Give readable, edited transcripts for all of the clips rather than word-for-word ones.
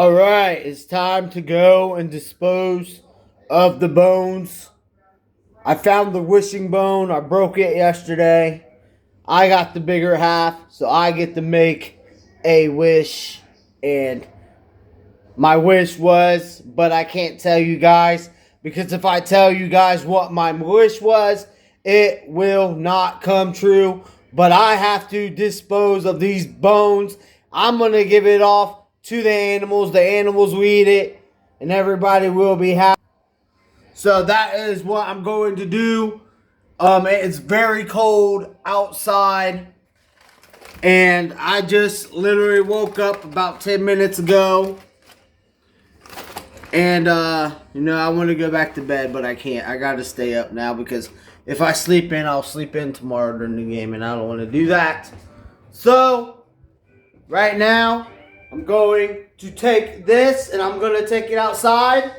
Alright, it's time to go and dispose of the bones. I found the wishing bone. I broke it yesterday. I got the bigger half, so I get to make a wish. And my wish was, but I can't tell you guys, because if I tell you guys what my wish was, it will not come true. But I have to dispose of these bones. I'm going to give it off to the animals. The animals will eat it, and everybody will be happy. So that is what I'm going to do. It's very cold outside, and I just literally woke up about 10 minutes ago. And, I want to go back to bed, but I can't. I got to stay up now because if I sleep in, I'll sleep in tomorrow during the game, and I don't want to do that. So, right now, I'm going to take this, and I'm going to take it outside,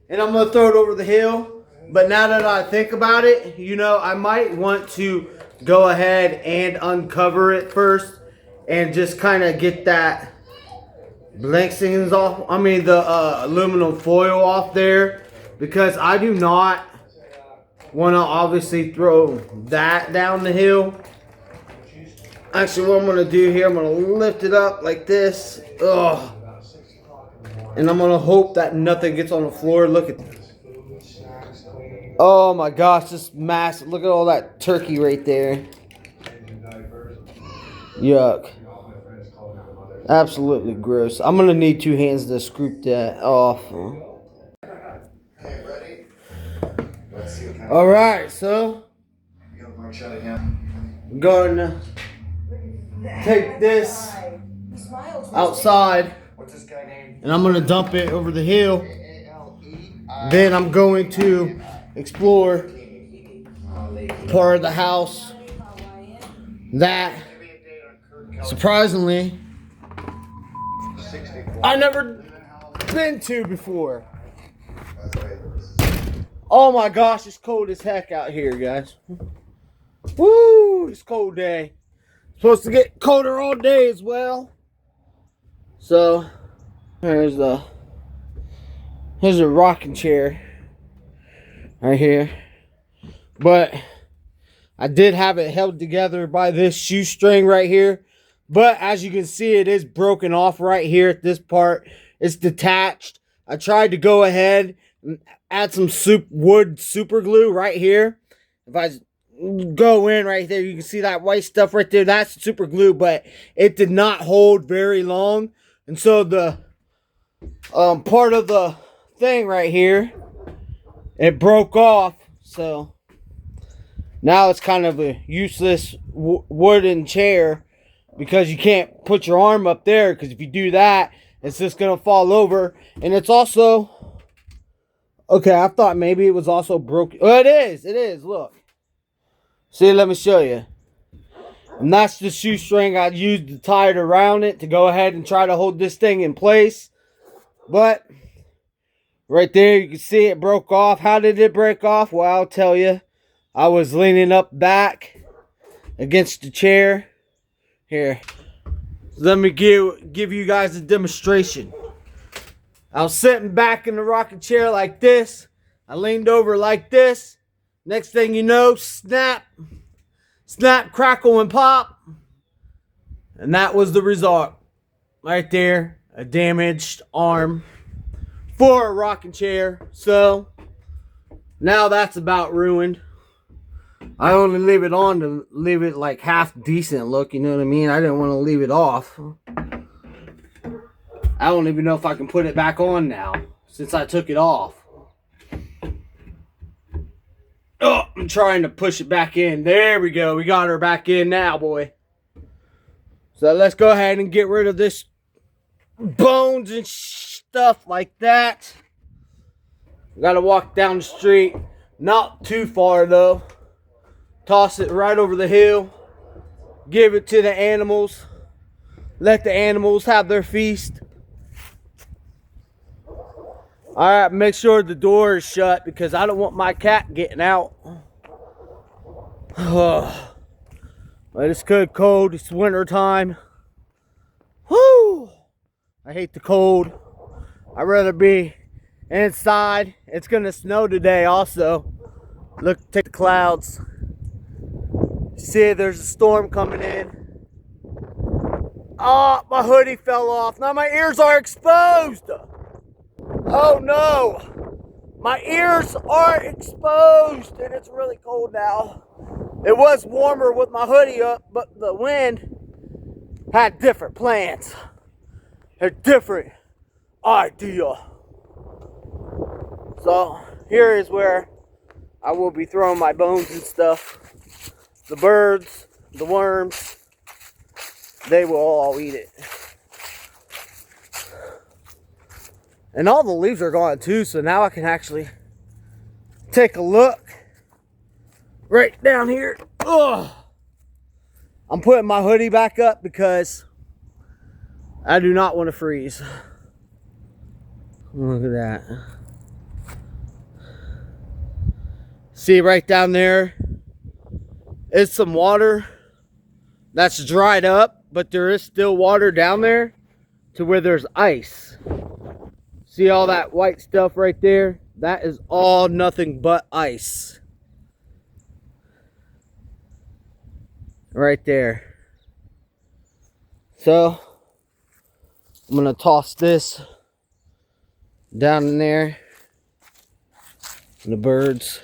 and I'm going to throw it over the hill. But now that I think about it, I might want to go ahead and uncover it first and just kind of get that blanksings off. The aluminum foil off there, because I do not want to obviously throw that down the hill. Actually, what I'm going to do here, I'm going to lift it up like this. Ugh. And I'm going to hope that nothing gets on the floor. Look at this. Oh my gosh, this massive. Look at all that turkey right there. Yuck. Absolutely gross. I'm going to need two hands to scoop that off. Alright, so I'm going to take this outside, and I'm going to dump it over the hill. Then I'm going to explore part of the house that, surprisingly, I never been to before. Oh my gosh, it's cold as heck out here, guys. Woo, it's a cold day. Supposed to get colder all day as well. So, here's a rocking chair right here. But I did have it held together by this shoestring right here. But as you can see, it is broken off right here at this part. It's detached. I tried to go ahead and add some wood super glue right here. If I go in right there, you can see that white stuff right there. That's super glue, but it did not hold very long. And so the part of the thing right here, it broke off. So now it's kind of a useless wooden chair, because you can't put your arm up there, because if you do that, it's just going to fall over. And it's also, okay, I thought maybe it was also broken. Oh, it is, look. See, let me show you. And that's the shoestring I used to tie it around it to go ahead and try to hold this thing in place. But right there, you can see it broke off. How did it break off? Well, I'll tell you. I was leaning up back against the chair. Here, let me give you guys a demonstration. I was sitting back in the rocking chair like this. I leaned over like this. Next thing you know, snap, crackle, and pop. And that was the result. Right there, a damaged arm for a rocking chair. So, now that's about ruined. I only leave it on to leave it like half decent look, you know what I mean? I didn't want to leave it off. I don't even know if I can put it back on now, since I took it off. Oh, I'm trying to push it back in. There we go. We got her back in now, boy. So let's go ahead and get rid of this bones and stuff like that. Got to walk down the street. Not too far, though. Toss it right over the hill. Give it to the animals. Let the animals have their feast. Alright, make sure the door is shut, because I don't want my cat getting out. But it's good cold. It's winter time. Whoo! I hate the cold. I'd rather be inside. It's gonna snow today also. Look, take the clouds. See, there's a storm coming in. Oh, my hoodie fell off. Now my ears are exposed. Oh no. My ears are exposed and it's really cold now. It was warmer with my hoodie up, but the wind had different plans. A different idea. So here is where I will be throwing my bones and stuff. The birds, the worms, they will all eat it. And all the leaves are gone too, so now I can actually take a look right down here. Ugh. I'm putting my hoodie back up because I do not want to freeze. Look at that. See right down there is some water that's dried up, but there is still water down there to where there's ice. See all that white stuff right there? That is all nothing but ice. Right there. So I'm gonna toss this down in there. And the birds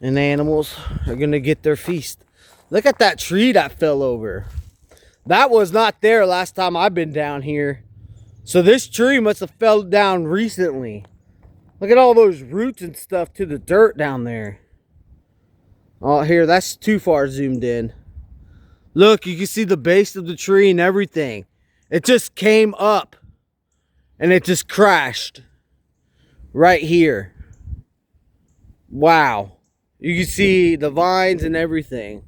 and animals are gonna get their feast. Look at that tree that fell over. That was not there last time I've been down here. So this tree must have fell down recently. Look at all those roots and stuff to the dirt down there. Oh, here, that's too far zoomed in. Look, you can see the base of the tree and everything. It just came up and it just crashed right here. Wow. You can see the vines and everything.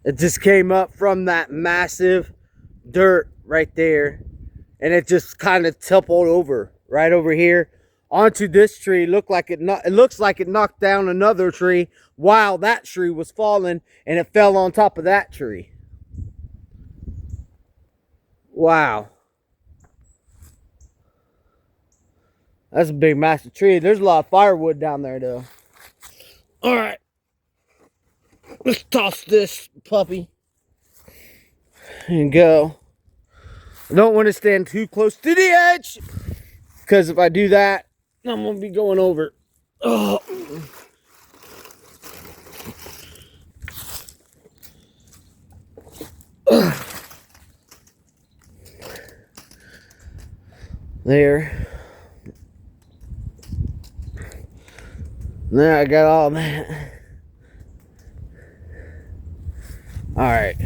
It just came up from that massive dirt right there. And it just kind of toppled over right over here onto this tree. It looks like it knocked down another tree while that tree was falling, and it fell on top of that tree. Wow. That's a big massive tree. There's a lot of firewood down there though. All right. Let's toss this puppy and go. I don't want to stand too close to the edge, because if I do that, I'm going to be going over. Oh. There. There, I got all that. All right.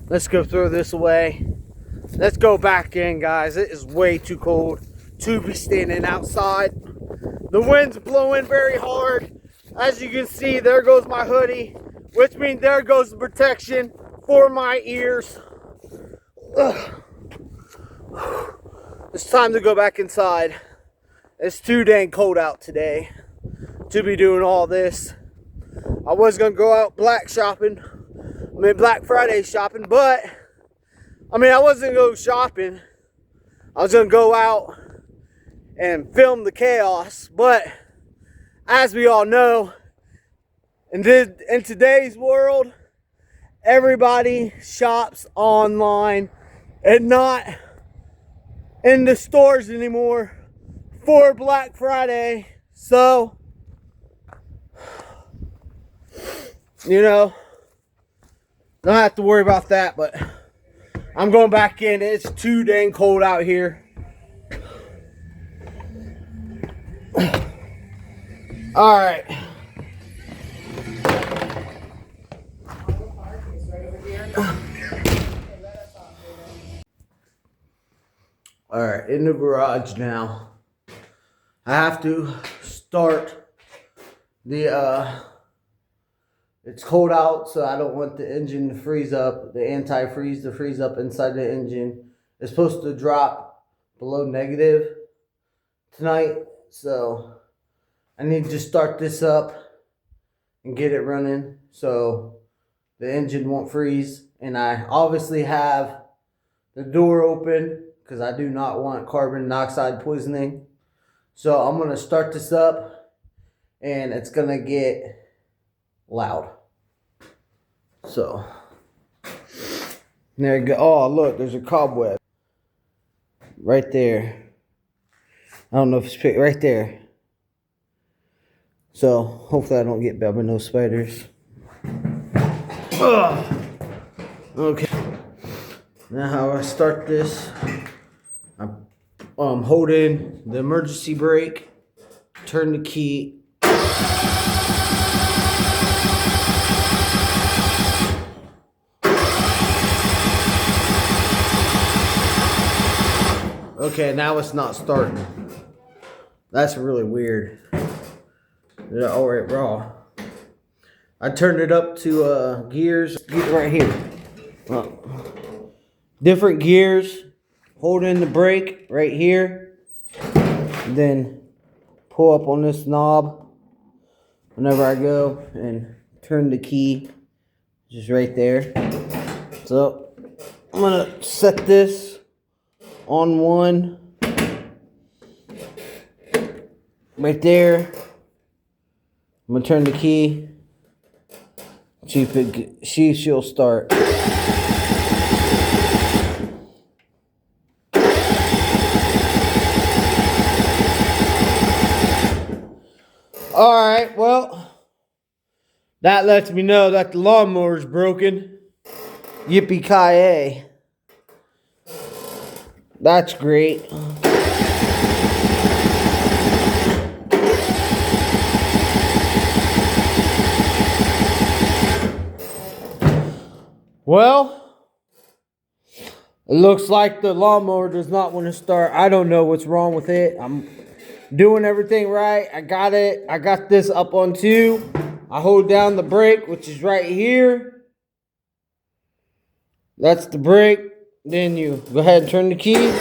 Let's go throw this away. Let's go back in, guys. It is way too cold to be standing outside. The wind's blowing very hard. As you can see, there goes my hoodie, which means there goes the protection for my ears. Ugh. It's time to go back inside. It's too dang cold out today to be doing all this. I was gonna go out Black Friday shopping, but I wasn't gonna go shopping. I was gonna go out and film the chaos. But as we all know, in today's world, everybody shops online and not in the stores anymore for Black Friday. So, don't have to worry about that, but I'm going back in. It's too dang cold out here. All right. All right, in the garage now. I have to start the it's cold out, so I don't want the engine to freeze up, the antifreeze to freeze up inside the engine. It's supposed to drop below negative tonight, so I need to start this up and get it running so the engine won't freeze. And I obviously have the door open because I do not want carbon monoxide poisoning. So I'm going to start this up and it's going to get loud. So there you go. Oh, look, there's a cobweb right there. I don't know if it's right there. So hopefully I don't get bed by no spiders. Ugh. Okay. Now how I start this, I'm holding the emergency brake, turn the key. Okay, now it's not starting. That's really weird. Oh, right, raw. I turned it up to gears right here. Different gears. Hold in the brake right here. Then pull up on this knob whenever I go and turn the key just right there. So I'm gonna set this on one right there. I'm gonna turn the key. See if she'll start. Alright, well, that lets me know that the lawnmower is broken. Yippee-ki-yay. That's great. Well, it looks like the lawnmower does not want to start. I don't know what's wrong with it. I'm doing everything right. I got it. I got this up on 2. I hold down the brake, which is right here. That's the brake. Then you go ahead and turn the key.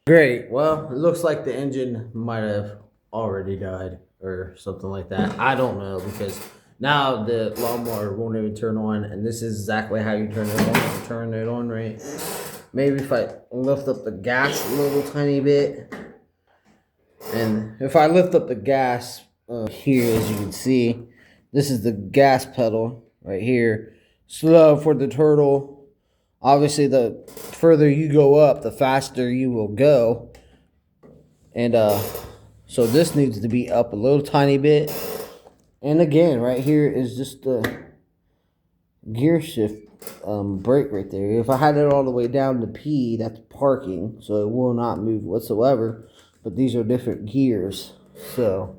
Great. Well, it looks like the engine might have already died or something like that. I don't know, because now the lawnmower won't even turn on, and this is exactly how you turn it on. You turn it on, right? Maybe if I lift up the gas a little tiny bit, and if I lift up the gas here, as you can see, this is the gas pedal right here. Slow for the turtle. Obviously, the further you go up, the faster you will go. And so this needs to be up a little tiny bit. And again, right here is just the gear shift brake right there. If I had it all the way down to P, that's parking, so it will not move whatsoever. But these are different gears. So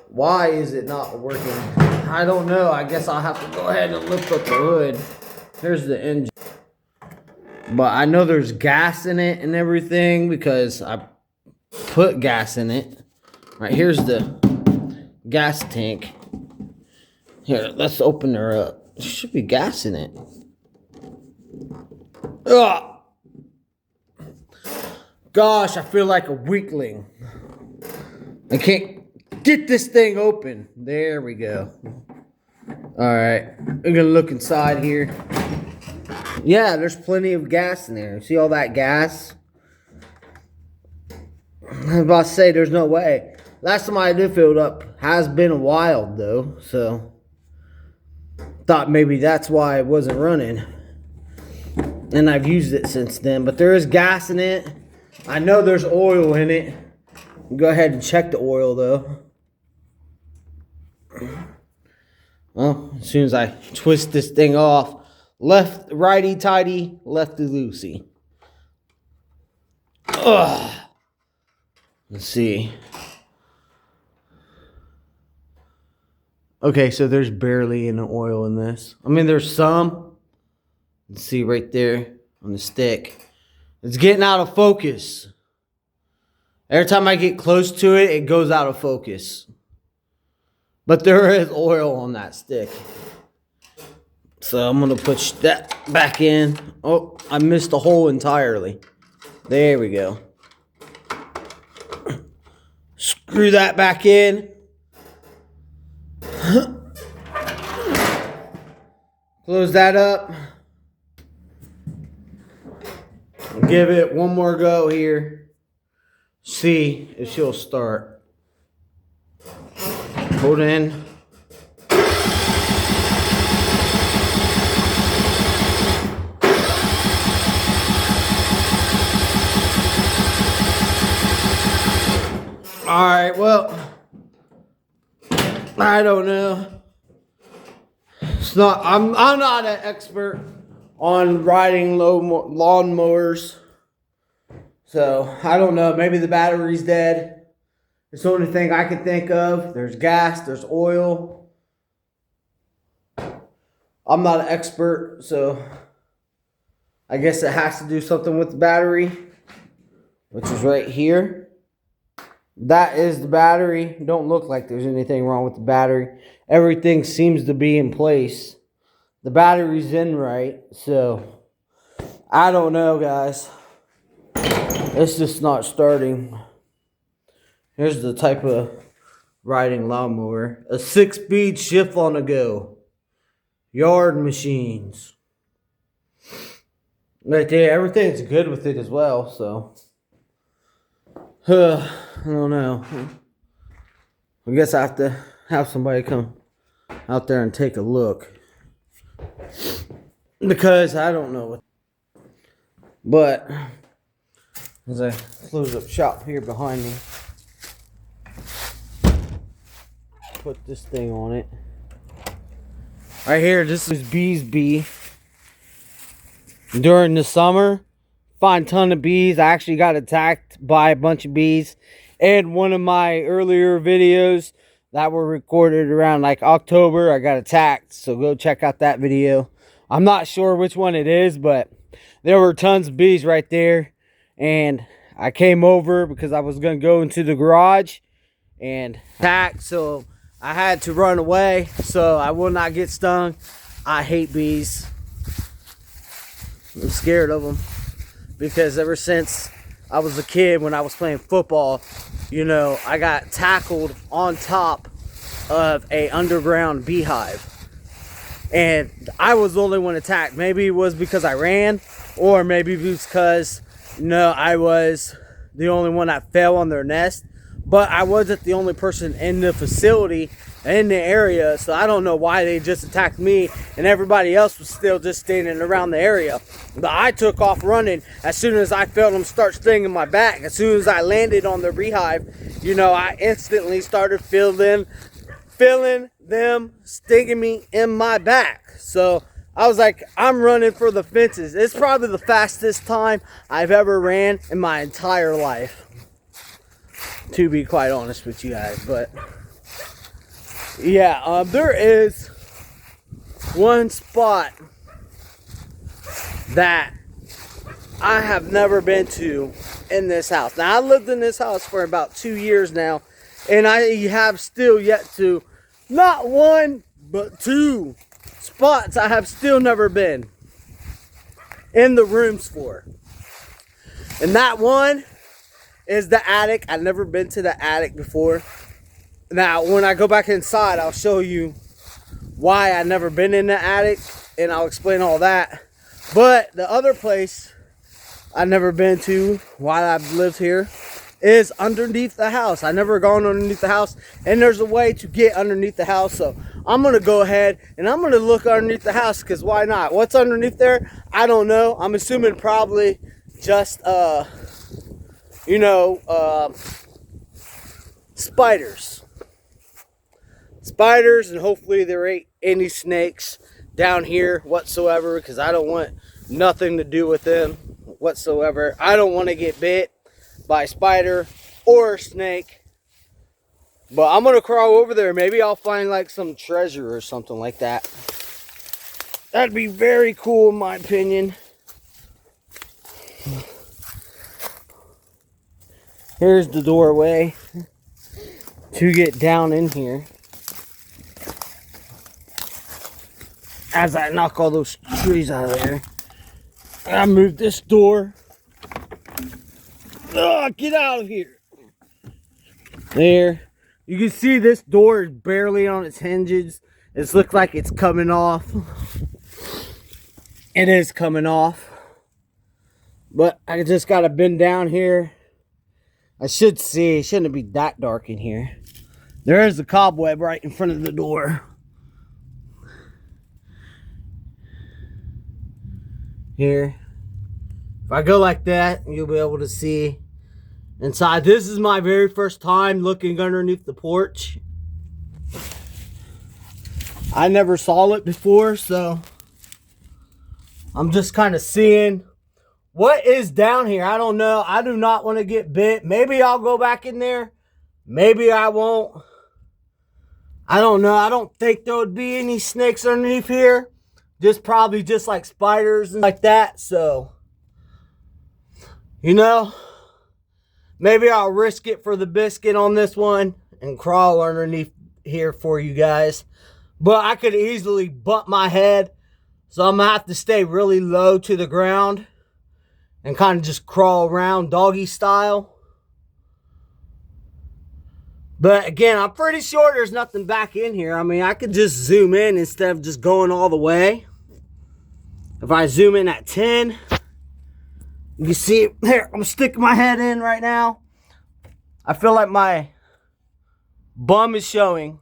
why is it not working? I don't know. I guess I'll have to go ahead and lift up the hood. Here's the engine. But I know there's gas in it and everything because I put gas in it. Right, here's the gas tank. Here, let's open her up. There should be gas in it. Ugh. Gosh, I feel like a weakling. I can't get this thing open. There we go. Alright, we're gonna look inside here. Yeah, there's plenty of gas in there. See all that gas? I was about to say, there's no way. Last time I did fill it up has been a while, though. So, thought maybe that's why it wasn't running. And I've used it since then. But there is gas in it. I know there's oil in it. Go ahead and check the oil, though. Well, as soon as I twist this thing off, left righty tighty, lefty loosey. Ugh. Let's see. Okay, so there's barely any oil in this. I mean, there's some. Let's see right there on the stick. It's getting out of focus. Every time I get close to it, it goes out of focus. But there is oil on that stick. So I'm going to push that back in. Oh, I missed the hole entirely. There we go. Screw that back in. Close that up. Give it one more go here. See if she'll start. Hold in. Alright, well, I don't know. It's not, I'm not an expert on riding lawn mowers. So, I don't know. Maybe the battery's dead. It's the only thing I can think of. There's gas, there's oil. I'm not an expert, so I guess it has to do something with the battery, which is right here. That is the battery. Don't look like there's anything wrong with the battery. Everything seems to be in place. The battery's in right, so I don't know, guys. It's just not starting. Here's the type of riding lawnmower. A 6-speed shift on the go. Yard machines. Right there, everything's good with it as well, so I don't know. I guess I have to have somebody come out there and take a look. Because I don't know what. But as I close up shop here behind me, put this thing on it. Right here, this is Bees Bee. During the summer, find a ton of bees. I actually got attacked by a bunch of bees in one of my earlier videos that were recorded around like October. I got attacked, so go check out that video. I'm not sure which one it is, but there were tons of bees right there, and I came over because I was going to go into the garage and attack, so I had to run away so I will not get stung. I hate bees. I'm scared of them because ever since I was a kid, when I was playing football, you know, I got tackled on top of a underground beehive. And I was the only one attacked. Maybe it was because I ran, or maybe it was because, no, I was the only one that fell on their nest. But I wasn't the only person in the facility, in the area, so I don't know why they just attacked me and everybody else was still just standing around the area. But I took off running as soon as I felt them start stinging my back. As soon as I landed on their beehive, you know, I instantly started feeling them stinging me in my back. So I was like, I'm running for the fences. It's probably the fastest time I've ever ran in my entire life, to be quite honest with you guys. But yeah, there is one spot that I have never been to in this house. Now, I lived in this house for about 2 years now, and I have still yet to, not one, but 2 spots I have still never been in the rooms for. And that one is the attic. I've never been to the attic before. Now, when I go back inside, I'll show you why I've never been in the attic, and I'll explain all that. But the other place I've never been to while I've lived here is underneath the house. I've never gone underneath the house, and there's a way to get underneath the house. So I'm going to go ahead, and I'm going to look underneath the house, because why not? What's underneath there? I don't know. I'm assuming probably just, spiders. Spiders, and hopefully there ain't any snakes down here whatsoever, because I don't want nothing to do with them whatsoever. I don't want to get bit by a spider or a snake. But I'm going to crawl over there. Maybe I'll find like some treasure or something like that. That'd be very cool in my opinion. Here's the doorway to get down in here. As I knock all those trees out of there. I move this door. Ugh, get out of here. There. You can see this door is barely on its hinges. It looks like it's coming off. It is coming off. But I just got to bend down here. I should see. It shouldn't be that dark in here. There is a cobweb right in front of the door. Here. If I go like that, you'll be able to see inside. This is my very first time looking underneath the porch. I never saw it before, so I'm just kind of seeing what is down here. I don't know. I do not want to get bit. Maybe I'll go back in there. Maybe I won't. I don't know. I don't think there would be any snakes underneath here. Just probably just like spiders and like that. So, you know, maybe I'll risk it for the biscuit on this one and crawl underneath here for you guys. But I could easily bump my head. So I'm going to have to stay really low to the ground and kind of just crawl around doggy style. But again, I'm pretty sure there's nothing back in here. I mean, I could just zoom in instead of just going all the way. If I zoom in at 10, you can see, here, I'm sticking my head in right now. I feel like my bum is showing.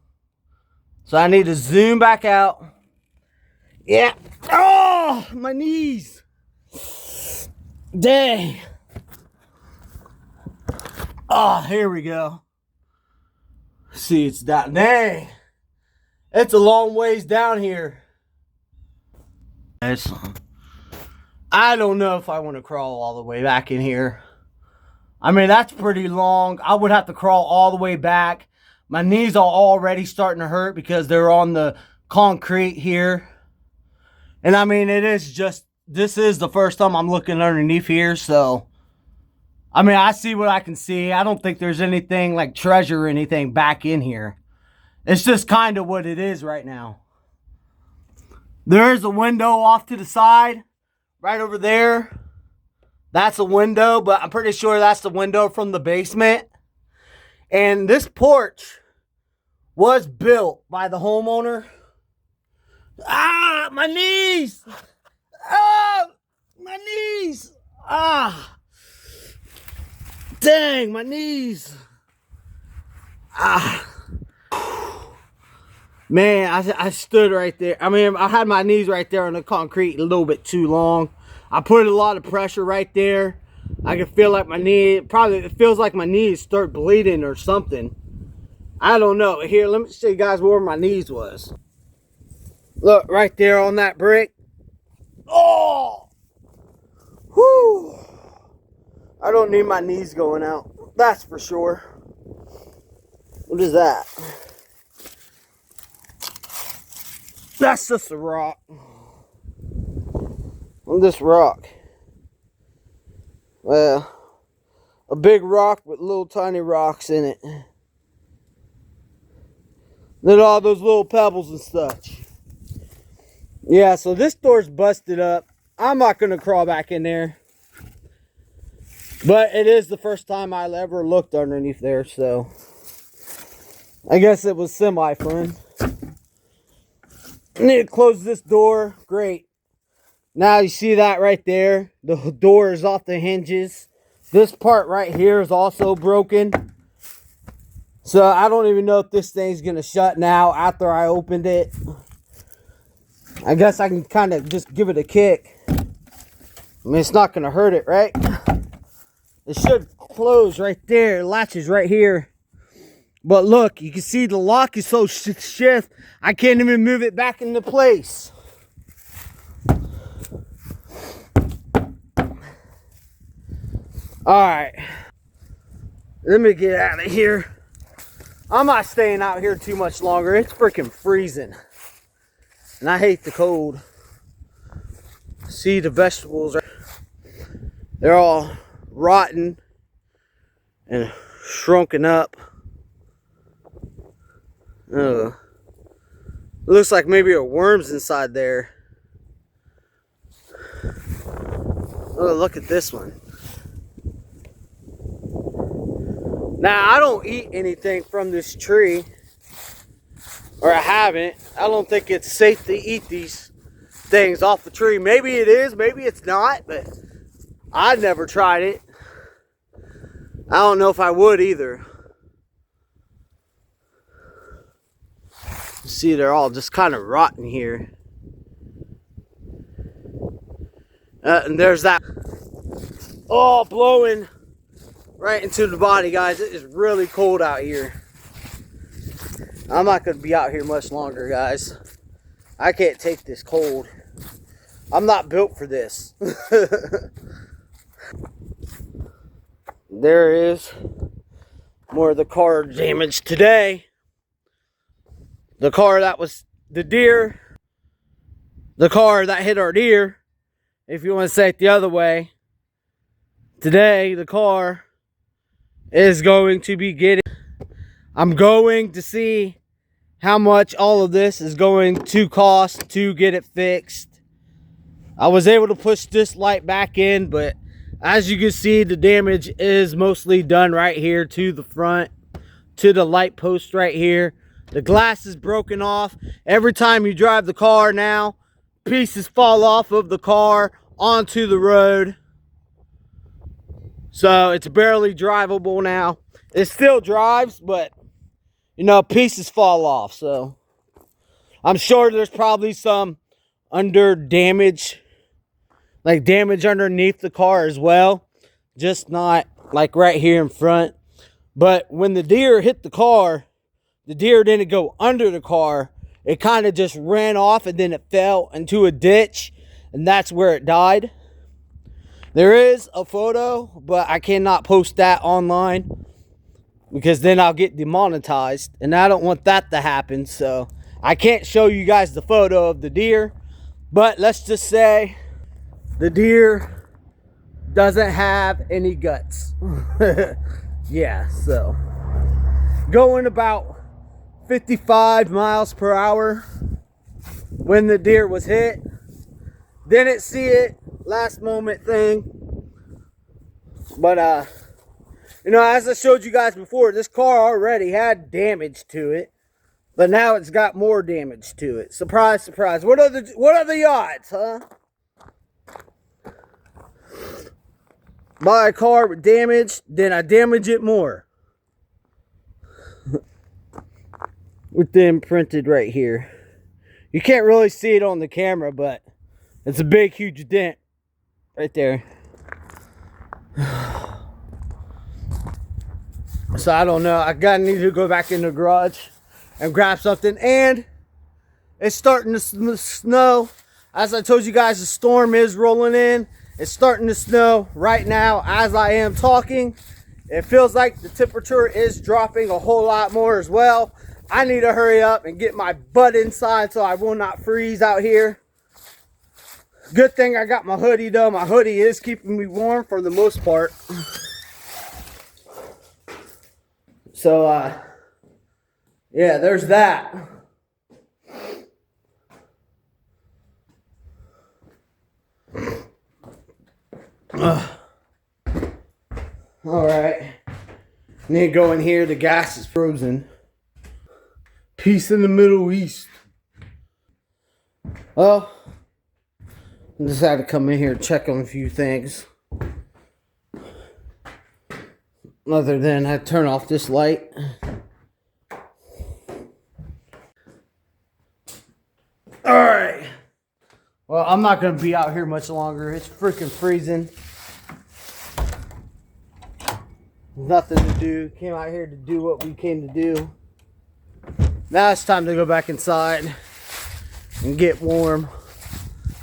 So I need to zoom back out. Yeah. Oh, my knees. Dang. Oh, here we go. See, it's down. Dang. It's a long ways down here. I don't know if I want to crawl all the way back in here. I mean, that's pretty long. I would have to crawl all the way back. My knees are already starting to hurt because they're on the concrete here. And I mean, it is just, this is the first time I'm looking underneath here. So, I mean, I see what I can see. I don't think there's anything like treasure or anything back in here. It's just kind of what it is right now. There is a window off to the side, right over there. That's a window, but I'm pretty sure that's the window from the basement. And this porch was built by the homeowner. Ah, my knees! Ah, my knees! Ah, dang, my knees! Ah. Man, I stood right there. I mean, I had my knees right there on the concrete a little bit too long. I put a lot of pressure right there. I can feel like my knee, it feels like my knees start bleeding or something. I don't know. Here, let me show you guys where my knees was. Look, right there on that brick. Oh! Whew! I don't need my knees going out. That's for sure. What is that? That's just a rock. On this rock. Well, a big rock with little tiny rocks in it. Then all those little pebbles and such. Yeah, so this door's busted up. I'm not going to crawl back in there. But it is the first time I ever looked underneath there, so I guess it was semi-fun. I need to close this door. Great. Now you see that right there. The door is off the hinges. This part right here is also broken. So I don't even know if this thing's going to shut now after I opened it. I guess I can kind of just give it a kick. I mean, it's not going to hurt it, right? It should close right there. It latches right here. But look, you can see the lock is so stiff, I can't even move it back into place. Alright. Let me get out of here. I'm not staying out here too much longer. It's freaking freezing. And I hate the cold. See the vegetables, they're all rotten and shrunken up. Looks like maybe a worm's inside there. Oh, look at this one. Now, I don't eat anything from this tree, or I haven't. I don't think it's safe to eat these things off the tree. Maybe it is, maybe it's not, but I've never tried it. I don't know if I would either. See, they're all just kind of rotten here. And there's that all blowing right into the body, guys. It is really cold out here. I'm not going to be out here much longer, guys. I can't take this cold. I'm not built for this. There is more of the car damage today. The car that was the deer. The car that hit our deer. If you want to say it the other way. Today, the car is going to be getting... I'm going to see how much all of this is going to cost to get it fixed. I was able to push this light back in, but as you can see, the damage is mostly done right here to the front, to the light post right here. The glass is broken off. Every time you drive the car now, pieces fall off of the car onto the road. So it's barely drivable now. It still drives, but you know, pieces fall off. So I'm sure there's probably some under damage, like damage underneath the car as well, just not like right here in front. But when the deer hit the car, the deer didn't go under the car. It kind of just ran off, and then it fell into a ditch, and that's where it died. There is a photo, but I cannot post that online because then I'll get demonetized, and I don't want that to happen. So I can't show you guys the photo of the deer, but let's just say the deer doesn't have any guts. Yeah, so going about 55 miles per hour when the deer was hit. Didn't see it, last moment thing. But you know, as I showed you guys before, this car already had damage to it, but now it's got more damage to it. Surprise, surprise. What are the odds, huh? Buy a car with damage, then I damage it more. With them printed right here. You can't really see it on the camera, but it's a big, huge dent right there. So I don't know. I need to go back in the garage and grab something. And it's starting to snow. As I told you guys, the storm is rolling in. It's starting to snow right now as I am talking. It feels like the temperature is dropping a whole lot more as well. I need to hurry up and get my butt inside so I will not freeze out here. Good thing I got my hoodie though. My hoodie is keeping me warm for the most part. So, yeah, there's that. Alright. Need to go in here. The gas is frozen. Peace in the Middle East. Well, I just had to come in here and check on a few things. Other than I turn off this light. Alright. Well, I'm not going to be out here much longer. It's freaking freezing. Nothing to do. Came out here to do what we came to do. Now it's time to go back inside and get warm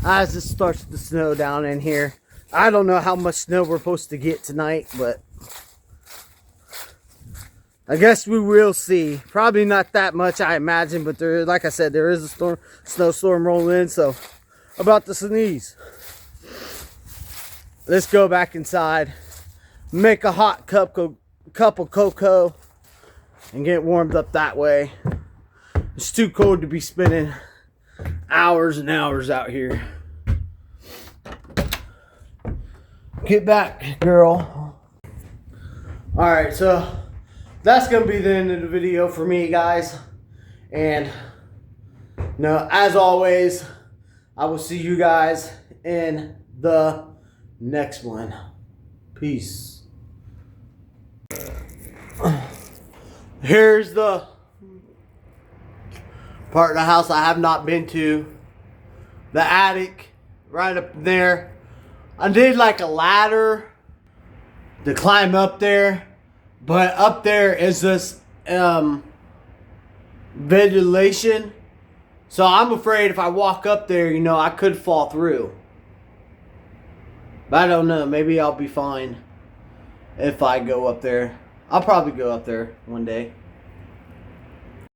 as it starts to snow down in here. I don't know how much snow we're supposed to get tonight, but I guess we will see. Probably not that much, I imagine, but there, like I said, there is a snowstorm rolling in, so about to sneeze. Let's go back inside, make a hot cup of cocoa, and get warmed up that way. It's too cold to be spending hours and hours out here. Get back, girl. Alright, so that's going to be the end of the video for me, guys. And, as always, I will see you guys in the next one. Peace. Here's the part of the house I have not been to. The attic, right up there. I did like a ladder to climb up there, but up there is this ventilation. So I'm afraid if I walk up there, I could fall through. But I don't know. Maybe I'll be fine if I go up there. I'll probably go up there one day.